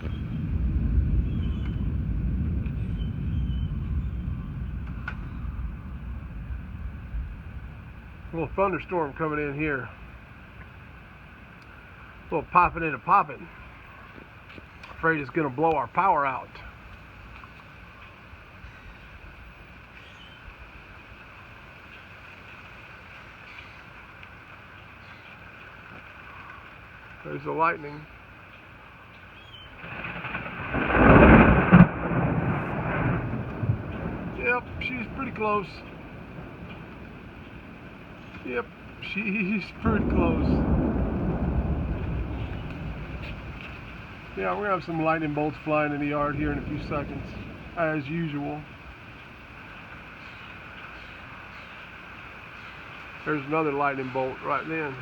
A little thunderstorm coming in here. A little popping into popping. Afraid it's going to blow our power out. There's the lightning. Yep, she's pretty close. Yep, she's pretty close. Yeah, we're gonna have some lightning bolts flying in the yard here in a few seconds, as usual. There's another lightning bolt right then.